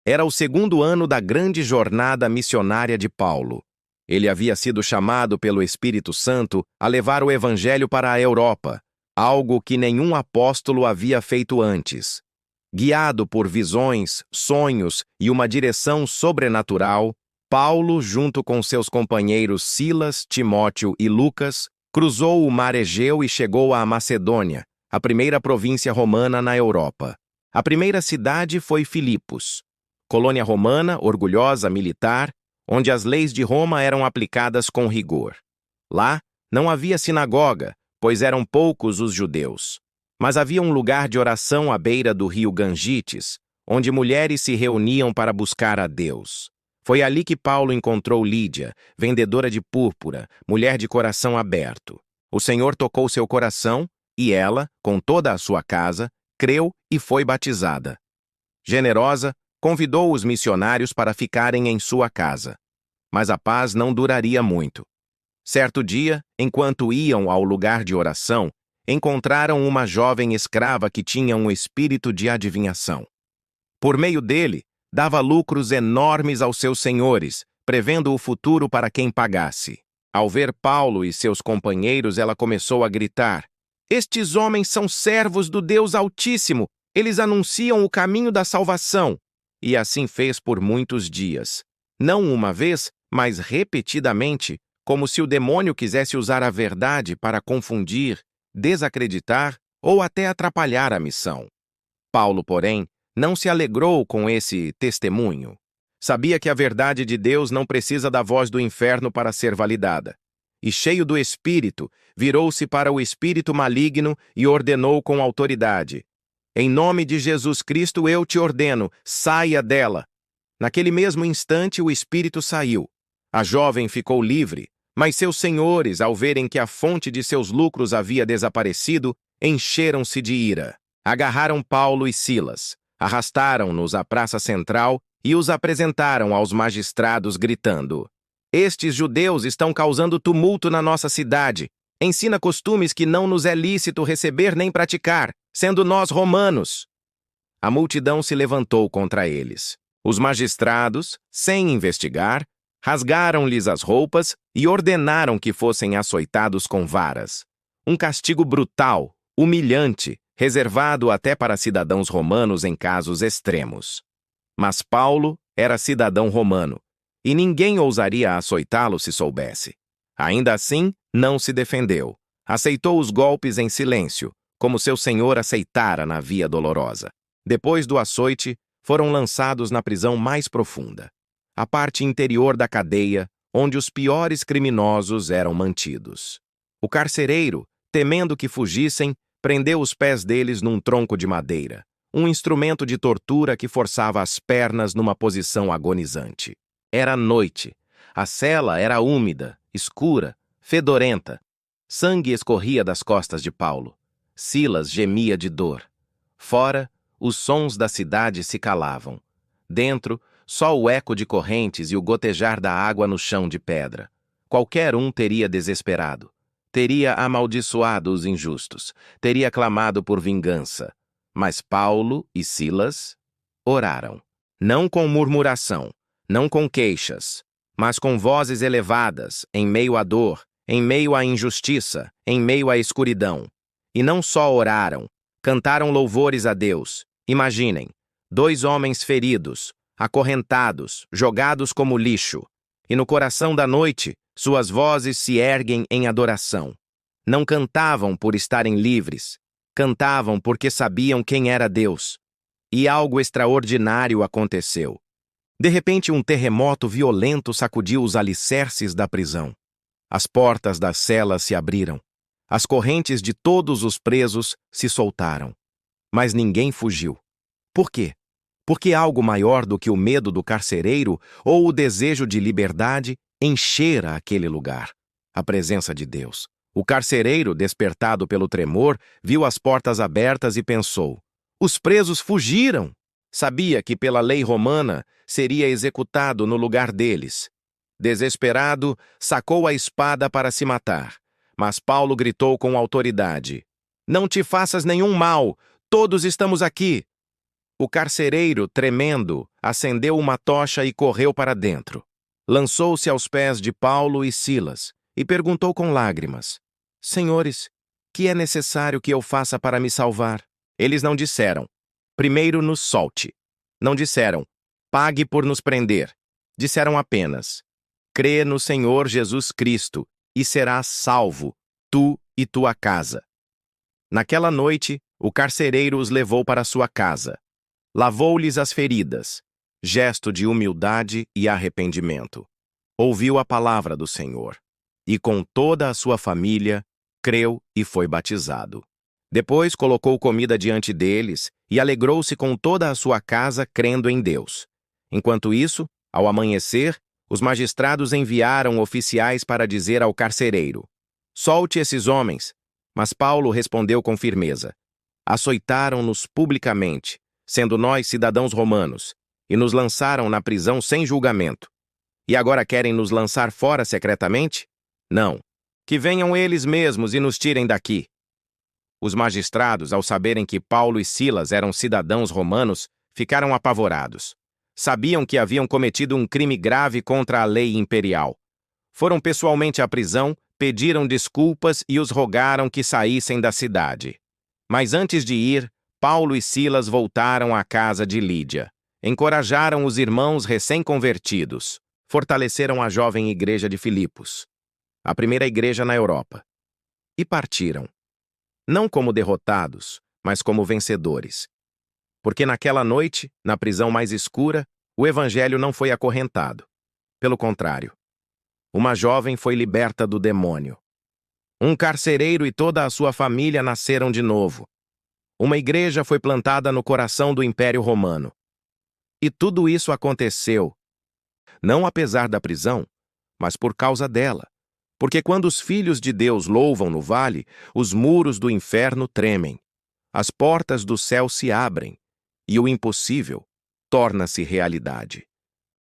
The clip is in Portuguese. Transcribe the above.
Era o segundo ano da grande jornada missionária de Paulo. Ele havia sido chamado pelo Espírito Santo a levar o Evangelho para a Europa, algo que nenhum apóstolo havia feito antes. Guiado por visões, sonhos e uma direção sobrenatural, Paulo, junto com seus companheiros Silas, Timóteo e Lucas, cruzou o mar Egeu e chegou à Macedônia, a primeira província romana na Europa. A primeira cidade foi Filipos, colônia romana, orgulhosa, militar, onde as leis de Roma eram aplicadas com rigor. Lá não havia sinagoga, pois eram poucos os judeus. Mas havia um lugar de oração à beira do rio Gangites, onde mulheres se reuniam para buscar a Deus. Foi ali que Paulo encontrou Lídia, vendedora de púrpura, mulher de coração aberto. O Senhor tocou seu coração e ela, com toda a sua casa, creu e foi batizada. Generosa, convidou os missionários para ficarem em sua casa. Mas a paz não duraria muito. Certo dia, enquanto iam ao lugar de oração, encontraram uma jovem escrava que tinha um espírito de adivinhação. Por meio dele, dava lucros enormes aos seus senhores, prevendo o futuro para quem pagasse. Ao ver Paulo e seus companheiros, ela começou a gritar: "Estes homens são servos do Deus Altíssimo! Eles anunciam o caminho da salvação!" E assim fez por muitos dias. Não uma vez, mas repetidamente, como se o demônio quisesse usar a verdade para confundir, desacreditar ou até atrapalhar a missão. Paulo, porém, não se alegrou com esse testemunho. Sabia que a verdade de Deus não precisa da voz do inferno para ser validada. E, cheio do Espírito, virou-se para o espírito maligno e ordenou com autoridade: "Em nome de Jesus Cristo eu te ordeno, saia dela." Naquele mesmo instante o espírito saiu. A jovem ficou livre, mas seus senhores, ao verem que a fonte de seus lucros havia desaparecido, encheram-se de ira. Agarraram Paulo e Silas, arrastaram-nos à praça central e os apresentaram aos magistrados, gritando: "Estes judeus estão causando tumulto na nossa cidade. Ensina costumes que não nos é lícito receber nem praticar, sendo nós romanos." A multidão se levantou contra eles. Os magistrados, sem investigar, rasgaram-lhes as roupas e ordenaram que fossem açoitados com varas. Um castigo brutal, humilhante, reservado até para cidadãos romanos em casos extremos. Mas Paulo era cidadão romano, e ninguém ousaria açoitá-lo se soubesse. Ainda assim, não se defendeu. Aceitou os golpes em silêncio, como seu senhor aceitara na via dolorosa. Depois do açoite, foram lançados na prisão mais profunda, a parte interior da cadeia, onde os piores criminosos eram mantidos. O carcereiro, temendo que fugissem, prendeu os pés deles num tronco de madeira, um instrumento de tortura que forçava as pernas numa posição agonizante. Era noite. A cela era úmida, escura, fedorenta. Sangue escorria das costas de Paulo. Silas gemia de dor. Fora, os sons da cidade se calavam. Dentro, só o eco de correntes e o gotejar da água no chão de pedra. Qualquer um teria desesperado. Teria amaldiçoado os injustos. Teria clamado por vingança. Mas Paulo e Silas oraram. Não com murmuração, não com queixas, mas com vozes elevadas, em meio à dor, em meio à injustiça, em meio à escuridão. E não só oraram, cantaram louvores a Deus. Imaginem, 2 homens feridos, acorrentados, jogados como lixo. E no coração da noite, suas vozes se erguem em adoração. Não cantavam por estarem livres, cantavam porque sabiam quem era Deus. E algo extraordinário aconteceu. De repente, um terremoto violento sacudiu os alicerces da prisão. As portas das celas se abriram. As correntes de todos os presos se soltaram. Mas ninguém fugiu. Por quê? Porque algo maior do que o medo do carcereiro ou o desejo de liberdade enchera aquele lugar. A presença de Deus. O carcereiro, despertado pelo tremor, viu as portas abertas e pensou: "Os presos fugiram!" Sabia que pela lei romana seria executado no lugar deles. Desesperado, sacou a espada para se matar. Mas Paulo gritou com autoridade: "Não te faças nenhum mal, todos estamos aqui." O carcereiro, tremendo, acendeu uma tocha e correu para dentro. Lançou-se aos pés de Paulo e Silas e perguntou com lágrimas: Senhores, que é necessário que eu faça para me salvar? Eles não disseram: primeiro nos solte. Não disseram: pague por nos prender. Disseram apenas: crê no Senhor Jesus Cristo e serás salvo, tu e tua casa. Naquela noite, o carcereiro os levou para sua casa. Lavou-lhes as feridas, gesto de humildade e arrependimento. Ouviu a palavra do Senhor e, com toda a sua família, creu e foi batizado. Depois colocou comida diante deles e alegrou-se com toda a sua casa, crendo em Deus. Enquanto isso, ao amanhecer, os magistrados enviaram oficiais para dizer ao carcereiro: solte esses homens. Mas Paulo respondeu com firmeza: açoitaram-nos publicamente, sendo nós cidadãos romanos, e nos lançaram na prisão sem julgamento. E agora querem nos lançar fora secretamente? Não. Que venham eles mesmos e nos tirem daqui. Os magistrados, ao saberem que Paulo e Silas eram cidadãos romanos, ficaram apavorados. Sabiam que haviam cometido um crime grave contra a lei imperial. Foram pessoalmente à prisão, pediram desculpas e os rogaram que saíssem da cidade. Mas antes de ir, Paulo e Silas voltaram à casa de Lídia. Encorajaram os irmãos recém-convertidos. Fortaleceram a jovem igreja de Filipos, a primeira igreja na Europa. E partiram. Não como derrotados, mas como vencedores. Porque naquela noite, na prisão mais escura, o evangelho não foi acorrentado. Pelo contrário, uma jovem foi liberta do demônio. Um carcereiro e toda a sua família nasceram de novo. Uma igreja foi plantada no coração do Império Romano. E tudo isso aconteceu, não apesar da prisão, mas por causa dela. Porque quando os filhos de Deus louvam no vale, os muros do inferno tremem, as portas do céu se abrem, e o impossível torna-se realidade.